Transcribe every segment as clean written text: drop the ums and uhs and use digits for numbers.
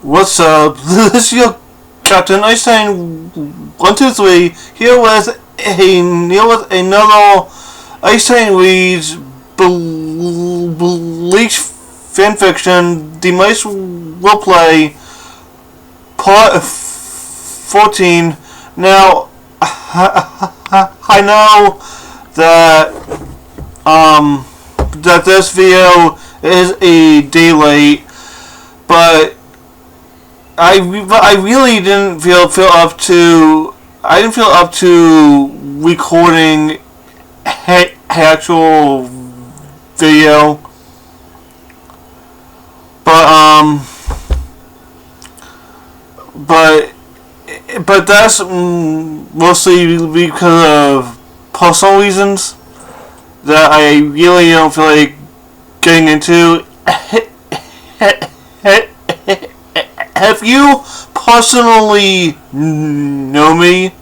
What's up? This is your Captain Icetitan 123 here with another Icetitan reads Bleach fanfiction. The mice will play part 14. Now I know that that this video is a day late, but I really didn't feel up to recording actual video, but but that's mostly because of personal reasons that I really don't feel like getting into. If you personally know me,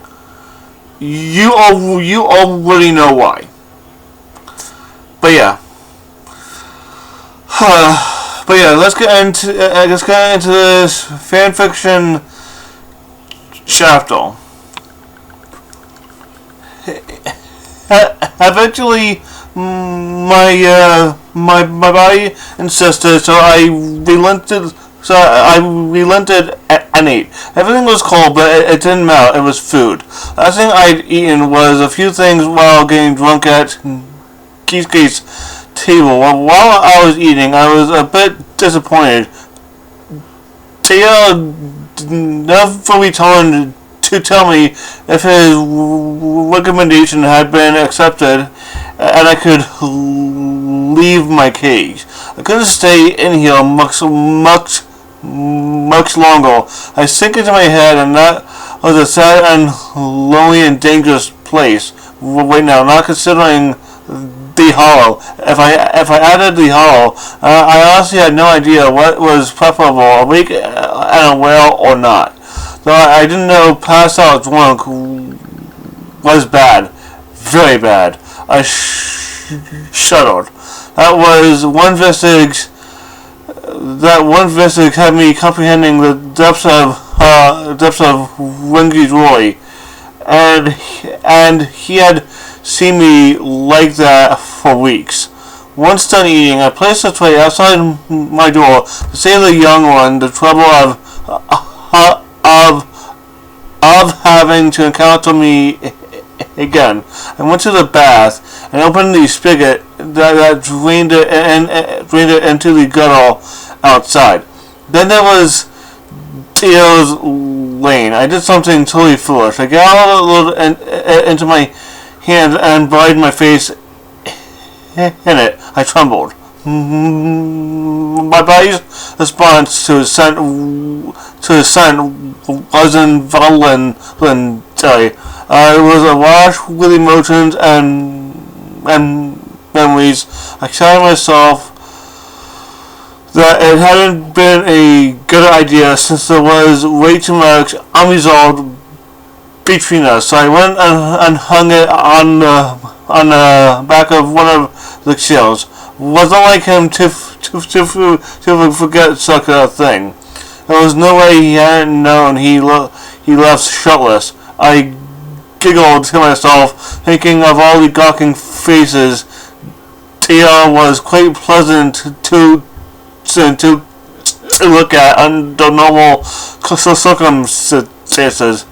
you already know why. But yeah, let's get into this fanfiction chapter. Eventually, my body insisted, so I relented. And ate. Everything was cold, but it didn't melt. It was food. Last thing I'd eaten was a few things while getting drunk at Kisuke's table. While I was eating, I was a bit disappointed. Taya never returned to tell me if his recommendation had been accepted and I could leave my cage. I couldn't stay in here much longer. I sank into my head, and that was a sad and lonely and dangerous place right now, not considering the hollow. If I added the hollow, I honestly had no idea what was preferable, awake and aware or not. Though I didn't know passed out drunk was bad. Very bad. I shuddered. That one vestige had me comprehending the depths of Rengi's Roy, and he had seen me like that for weeks. Once done eating, I placed the tray outside my door to save the young one the trouble of having to encounter me again. I went to the bath and opened the spigot that drained it into the gutter outside. Then there was Theo's lane. I did something totally foolish. I got into my hands and buried my face in it. I trembled. My body's response to his scent was involuntary. It was awash with emotions and memories. I telling myself that it hadn't been a good idea since there was way too much unresolved between us. So I went and hung it on the back of one of the shelves. Wasn't like him to forget such a thing. There was no way he hadn't known he left shirtless. I giggled to myself, thinking of all the gawking faces. Tia was quite pleasant to look at under normal circumstances.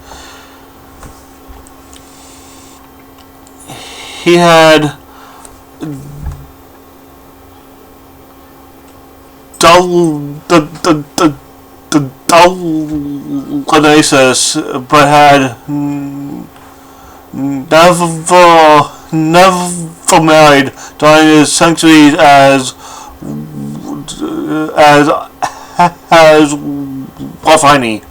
He had diagnosis, but had never married during his centuries as Wafani.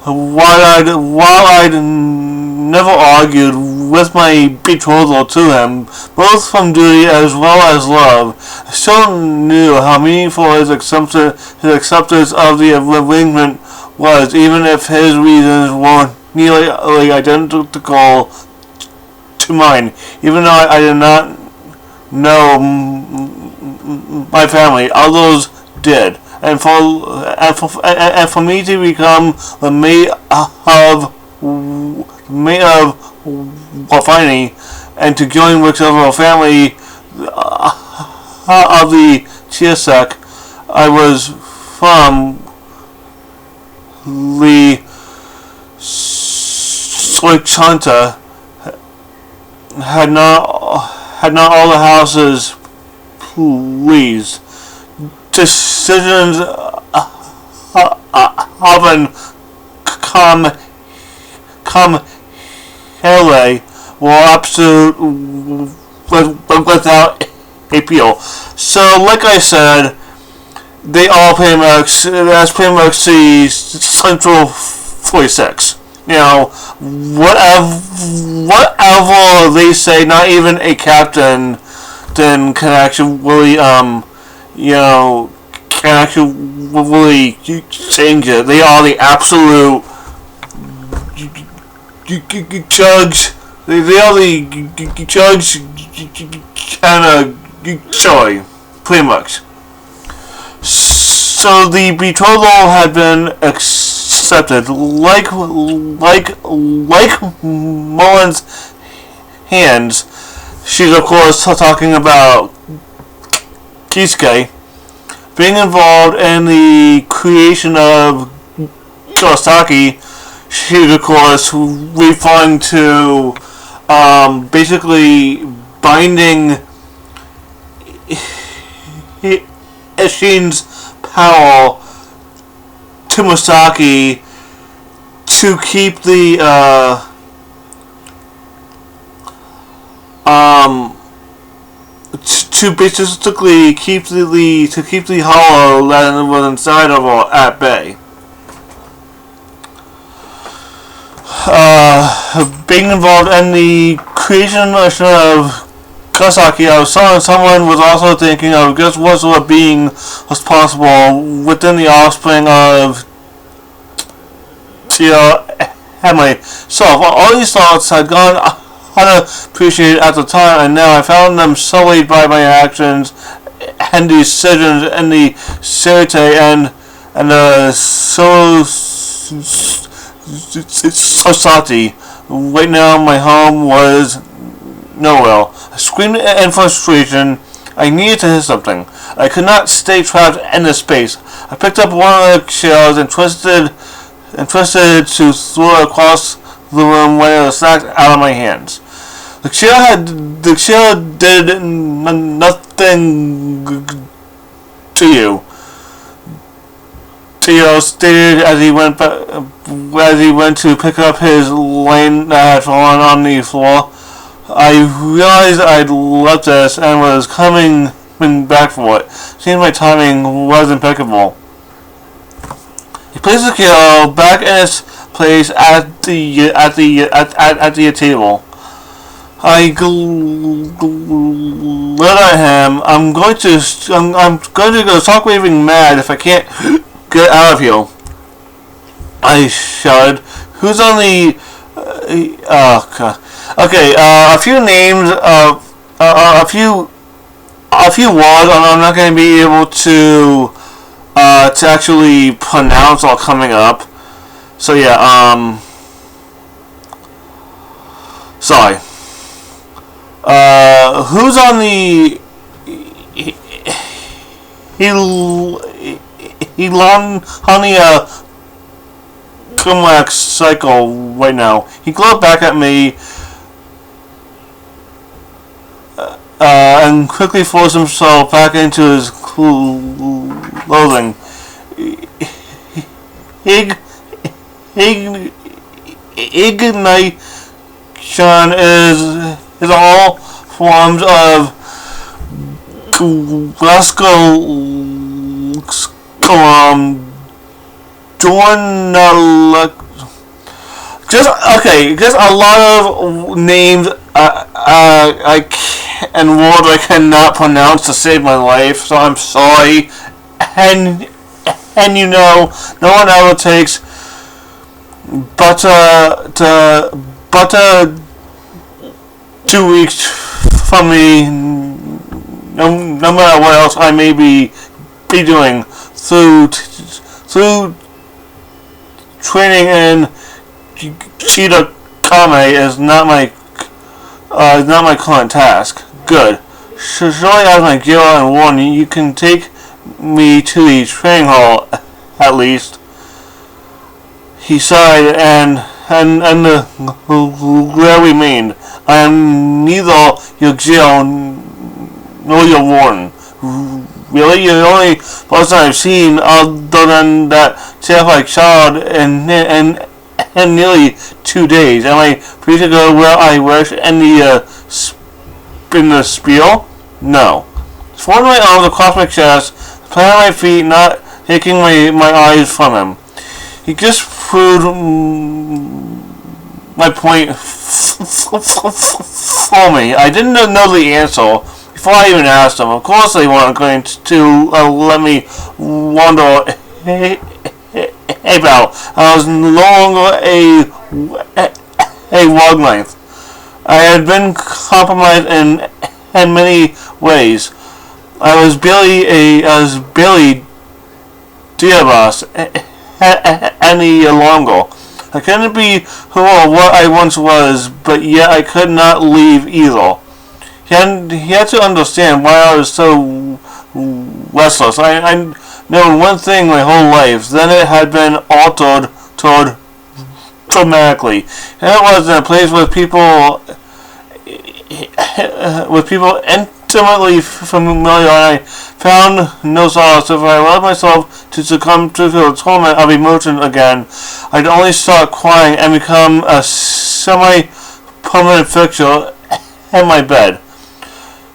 While I'd never argued with my betrothal to him, both from duty as well as love, I still knew how meaningful his acceptance of the arrangement was, even if his reasons weren't nearly identical to mine. Even though I did not know my family, others did, and for for me to become the mate of Wafani and to join whichever family of the Chiasak I was from, the Soichanta had not all the houses pleased. Decisions often come hele were absolute without appeal. So, like I said, they all that's pretty much the central 46. You know, whatever they say, not even a captain then can actually, can actually really change it. They are the absolute judge. They are the judge kind of joy, pretty much. So the betrothal had been accepted, like Mullen's hands. She's of course talking about Kisuke being involved in the creation of Kurosaki. She's of course referring to basically binding Ishin's power to Masaki to keep the to basically keep the hollow that was inside of her at bay. Being involved in the creation of Kurosaki, I was someone was also thinking of just what sort of being was possible within the offspring of Emily. So all these thoughts had gone unappreciated at the time, and now I found them sullied by my actions and decisions in the Serite and the society. Right now, my home was nowhere. I screamed in frustration. I needed to hit something. I could not stay trapped in this space. I picked up one of the shells and twisted to throw it across the room when it was snapped out of my hands. The shell did nothing to you. Teo stated as he went to pick up his lane that had fallen on the floor. I realized I'd left this and was coming back for it. Seems my timing was impeccable. He placed the kilo back in its place at the table. I glared at him. I'm going to go start raving mad if I can't get out of here. I shouted. Who's on the? Oh God. Okay. A few names. A few words. I'm not going to be able to actually pronounce all coming up. So yeah. Sorry. Who's on the Elon Honey Kumlak cycle right now? He glared back at me and quickly forced himself back into his clothing. Ignition is all forms of Glasgow just a lot of names and words I cannot pronounce to save my life, so I'm sorry. And no one ever takes butter 2 weeks from me, no matter what else I may be doing through through training in Cheetah Kame is not my current task. Good. Surely as my gear and warning, you can take me to the training hall, at least. He sighed and the glare remained. I am neither your jail nor your warden. Really? You're the only person I've seen other than that terrified child in nearly 2 days. Am I free to go where I wish in the spiel? No. Folding my arms across my chest, planting my feet, not taking my eyes from him. He just proved my point for me. I didn't know the answer before I even asked him. Of course they weren't going to let me wander about. I was no longer a log length. I had been compromised in many ways. I was barely Diablos any longer. I couldn't be who or what I once was, but yet I could not leave either. He had to understand why I was so restless. I known one thing my whole life, then it had been altered dramatically. And it was in a place with people intimately familiar, and I found no solace. If I allowed myself to succumb to the torment of emotion again, I'd only start crying and become a semi-permanent fixture in my bed.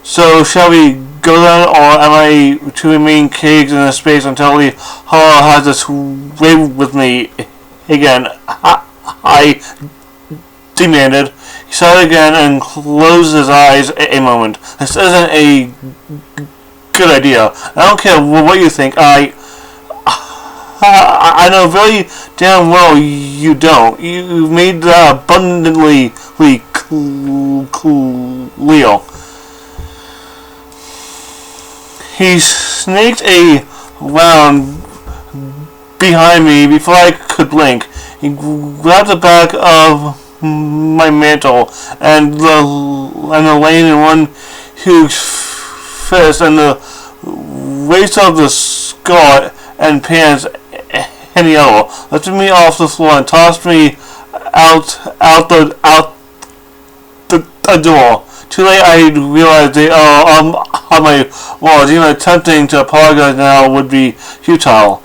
So shall we go then, or am I to remain caged in this space until the horror has its way with me again? I demanded. He sighed again and closed his eyes a moment. This isn't a good idea. I don't care what you think. I know very damn well you don't. You've made that abundantly clear. He snaked around behind me before I could blink. He grabbed the back of my mantle and the lane in one huge fist and the waist of the skirt and pants in the other. Lifted me off the floor and tossed me out the door. Too late, I realized they are on my walls. Even attempting to apologize now would be futile.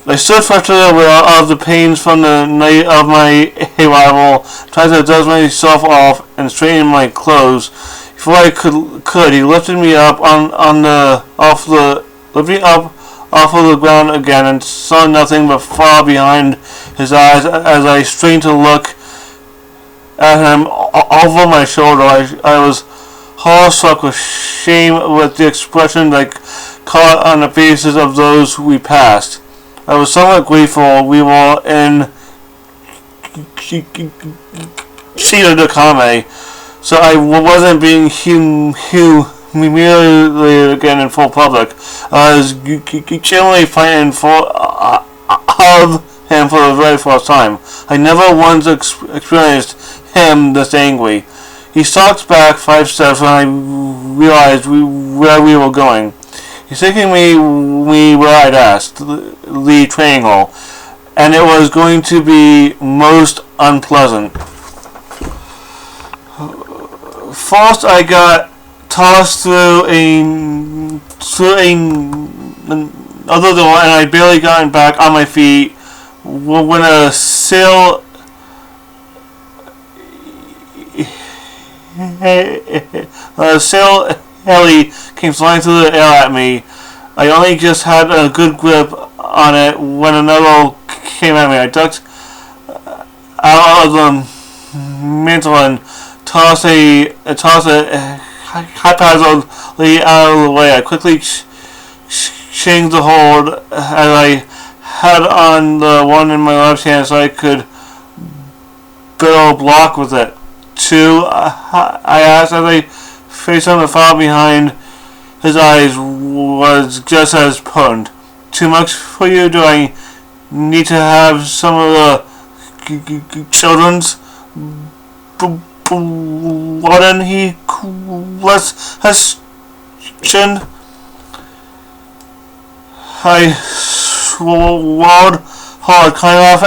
I stood frustrated of the pains from the night of my arrival, tried to dust myself off and straighten my clothes. Before I could, he lifted me up off of the ground again, and saw nothing but far behind his eyes as I strained to look at him over my shoulder. I was horror-struck with shame with the expression I caught on the faces of those we passed. I was somewhat grateful we were in Cheetah Kame, so I wasn't being humiliated again in full public. I was genuinely fighting of him for the very first time. I never once experienced him this angry. He stalked back 5 steps when I realized where we were going. He's taking me where I'd asked, the training hall, and it was going to be most unpleasant. First, I got tossed through another door, and I barely gotten back on my feet when a sail heli came flying through the air at me. I only just had a good grip on it when another came at me. I ducked out of the mantle and tossed it haphazardly out of the way. I quickly changed the hold as I had on the one in my left hand so I could build a block with it. 2, I asked as I faced him. The file behind his eyes was just as potent. Too much for you? Do I need to have some of the children's blood in? He questioned. I swallowed hard, cutting off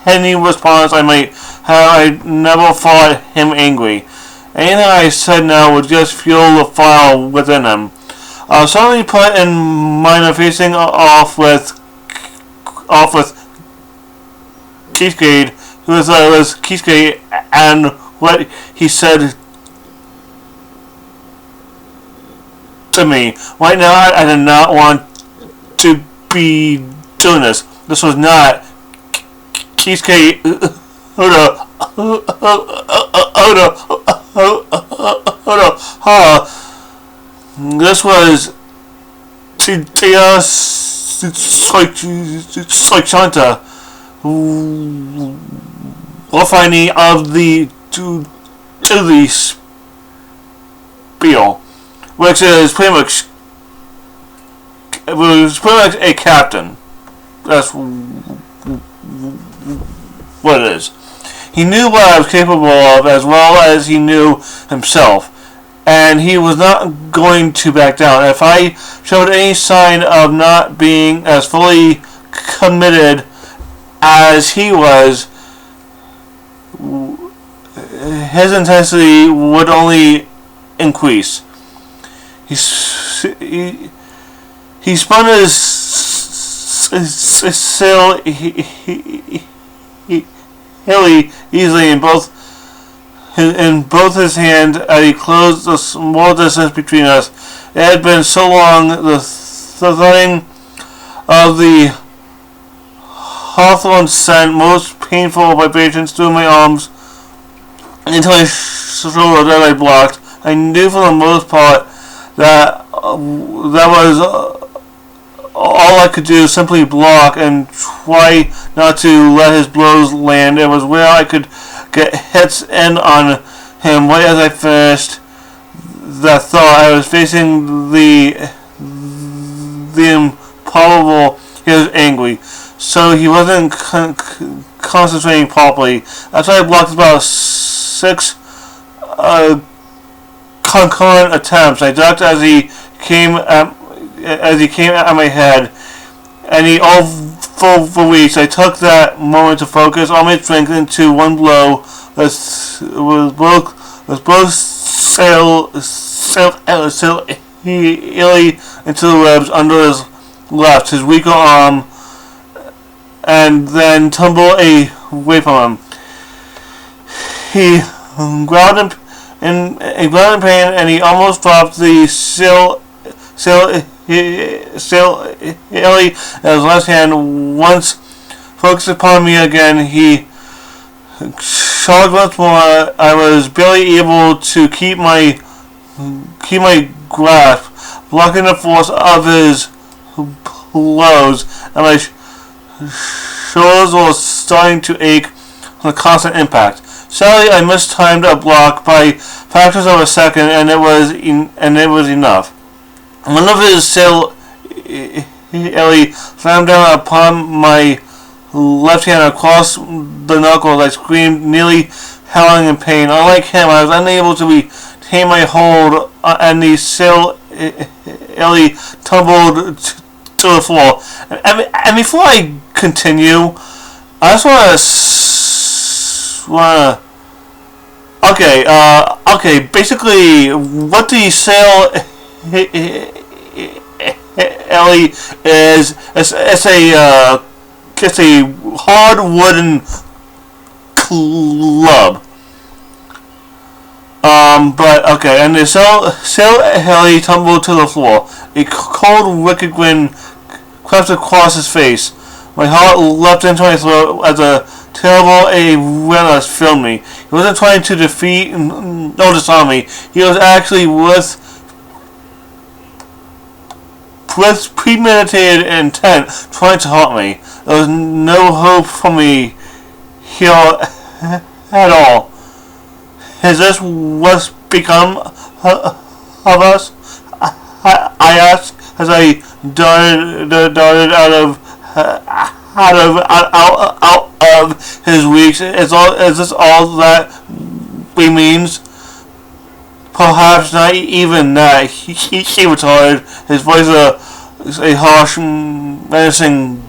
any response I might have. I never thought him angry. Anything I said now would just fuel the fire within him. I was suddenly put in mind of facing off with Keithgate, who was Keithgate, and what he said to me. Right now, I did not want to be doing this. This was not Keithgate. This was Tia Shanta, finding of the to the spiel, which is pretty much a captain. That's what it is. He knew what I was capable of as well as he knew himself, and he was not going to back down. If I showed any sign of not being as fully committed as he was, his intensity would only increase. He spun his sail hilly easily in both his hands as he closed the small distance between us. It had been so long, the thudding of the hawthorn scent, most painful vibrations through my arms into my shoulder that I blocked. I knew for the most part that was all I could do, simply block and try not to let his blows land. It was where I could get hits in on him right as I finished that thought. I was facing the improbable. He was angry, so he wasn't concentrating properly. After I blocked about 6 concurrent attempts, I ducked as he came at my head, and he overreached. I took that moment to focus all my strength into one blow. Was both sail illy into the ribs under his left, his weaker arm, and then tumbled away from him. He growled in pain, and he almost dropped the sail illy in his left hand. Once focused upon me again, he shot once more. I was barely able to keep my grasp, blocking the force of his blows, and my shoulders were starting to ache from the constant impact. Sadly, I mistimed a block by factors of a second, and it was enough. One of his sail illy slammed down upon my left hand across the knuckles. I screamed, nearly howling in pain. Unlike him, I was unable to retain my hold, and the sail illy tumbled to the floor. And before I continue, I just want to okay. Basically, what the sail illy is, it's a hard wooden club. But okay, and the sail illy tumbled to the floor. A cold, wicked grin crept across his face. My heart leapt into my throat as a terrible awareness filled me. He wasn't trying to defeat nor disarm me. He was actually with premeditated intent trying to hurt me. There was no hope for me here at all. Has this what's become of us? I asked as I darted out of out of his weeks. Is this all that we means? Perhaps not even that. He retorted, his voice a harsh, menacing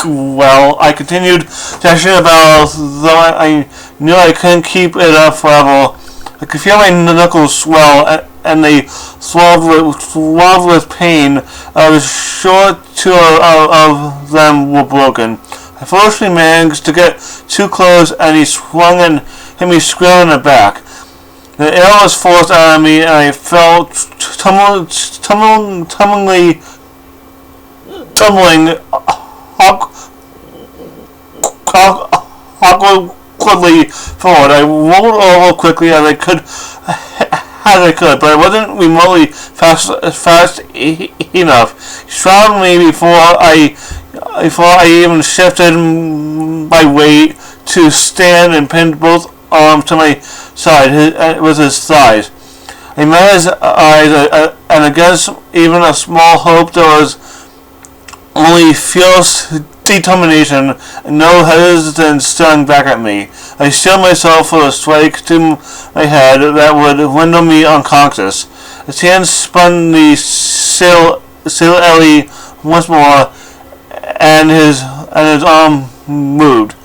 well. I continued dashing about, though I knew I couldn't keep it up forever. I could feel my knuckles swell, and they throbbed with pain. I was sure two of them were broken. I foolishly managed to get too close, and he swung and hit me square in the back. The air was forced out of me, and I fell tumbling awkwardly forward. I rolled over quickly as I could, but I wasn't remotely fast enough. He shrouded me before I even shifted my weight to stand, and pinned both arms to my side with his thighs. I met his eyes, and against even a small hope, there was only fierce determination and no hesitance staring back at me. I steeled myself for a strike to my head that would render me unconscious. His hand spun the sail alley once more, and his arm moved.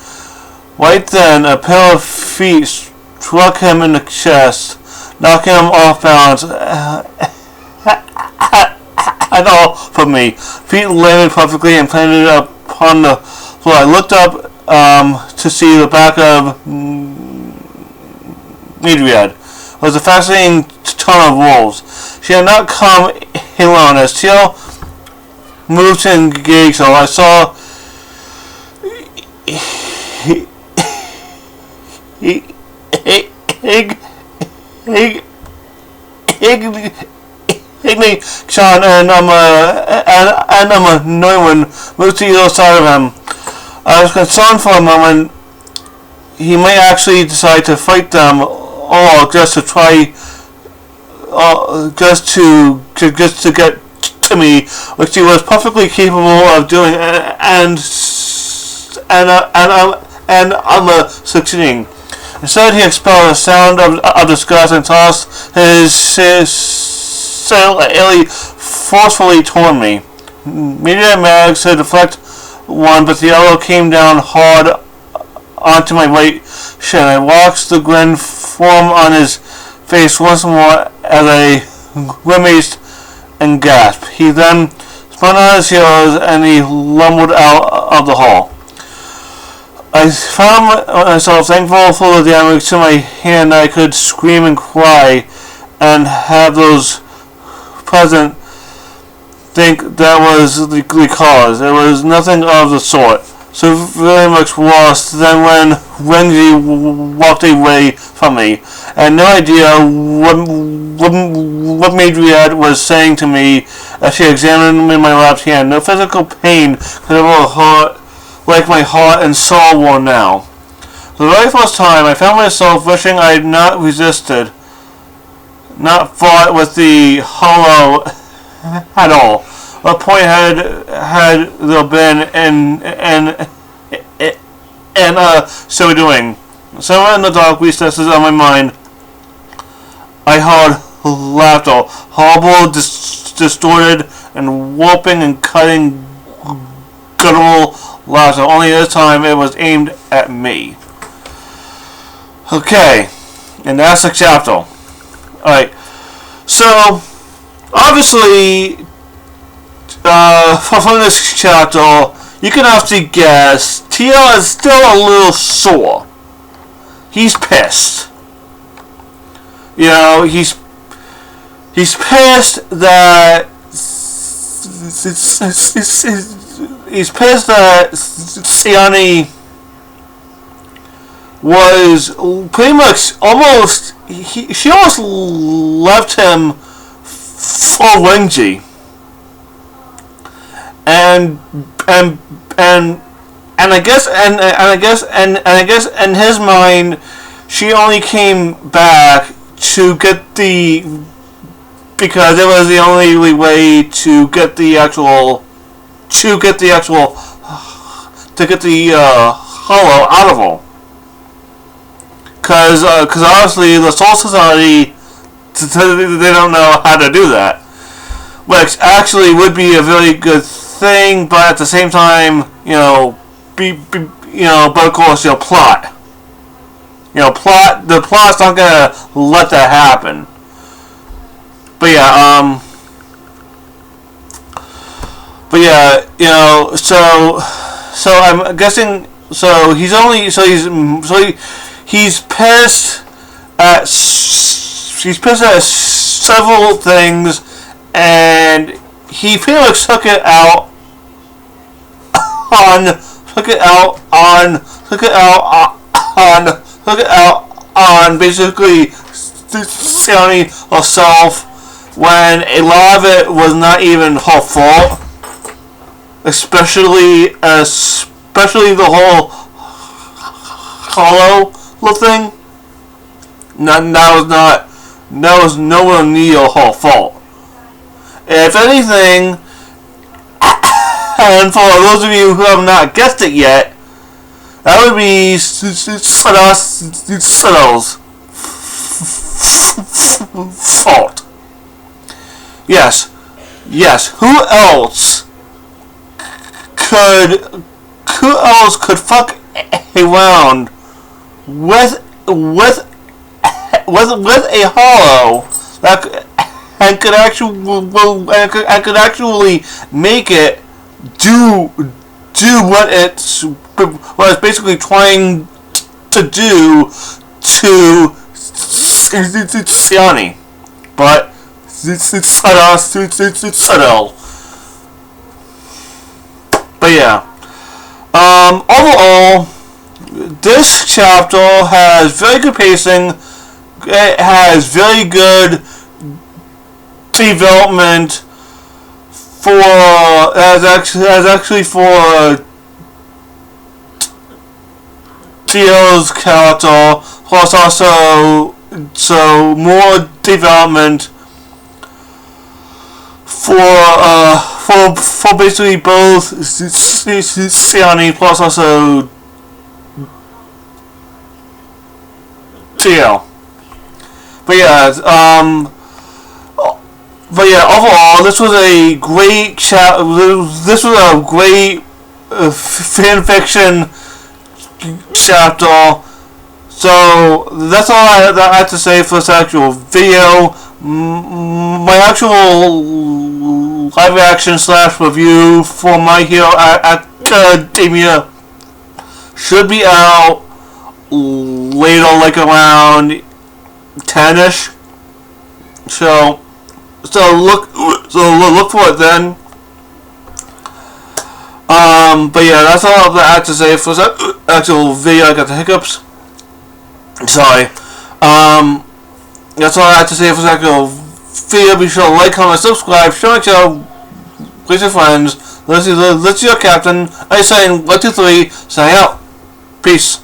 Right then, a pair of feet struck him in the chest, knocking him off balance and off of me. Feet landed perfectly and planted upon the floor. I looked up to see the back of Midriad. It was a fascinating ton of wolves. She had not come alone. As Teal moved to engage her, I saw Sean and Neumann moved to either side of him. I was concerned for a moment he might actually decide to fight them, or just to try, just to get to me, which he was perfectly capable of doing, and succeeding. Instead, he expelled a sound of disgust and tossed his sail forcefully toward me. Media managed to deflect one, but the other came down hard onto my right shin. I watched the grin form on his face once more as I grimaced and gasped. He then spun on his heels and he lumbered out of the hall. I found myself thankful for the damage to my hand that I could scream and cry and have those present think that was the cause. It was nothing of the sort. So very much worse than when Renji walked away from me. I had no idea what Madriad was saying to me as she examined me in my left hand. No physical pain could ever hurt like my heart and soul were now. For the very first time, I found myself wishing I had not resisted, not fought with the hollow at all. What point had there been in so doing? Somewhere in the dark recesses of my mind, I heard laughter, horrible, distorted, and warping and cutting guttural laughter. Only this time it was aimed at me. Okay, and that's the chapter. Alright, so obviously, from this chapter, you can actually guess TL is still a little sore. He's pissed. You know, he's pissed that Siani was pretty much almost, she almost left him for Renji. And I guess in his mind, she only came back to get because it was the only way to get the actual to get the hollow out of him. Because obviously the Soul Society, they don't know how to do that. Which actually would be a very good thing, but at the same time, but of course, plot. The plot's not gonna let that happen. But yeah, so I'm guessing, he's pissed at several things, and he pretty much took it out on basically Siani herself, when a lot of it was not even her fault, especially the whole hollow thing. That was nowhere near her fault. If anything, and for those of you who have not guessed it yet, that would be Settle's fault. Yes. Who else could fuck around with a hollow that and could actually make it do what it's basically trying to do to Siani, but Settle. But yeah, overall, this chapter has very good pacing. It has very good development for Theo's character, plus also more development for basically both Siani plus also Theo. But yeah, overall, this was a great This was a great fan fiction chapter. So that's all I have to say for this actual video. My actual live action / review for My Hero Academia should be out later, like around 10ish. So look for it then. But yeah, that's all I have to say for this actual video. I got the hiccups. Sorry. That's all I have to say for this actual video. Be sure to like, comment, subscribe, share my channel with your friends. Let's see your captain. Icetitan 1, 2, 3. Signing out. Peace.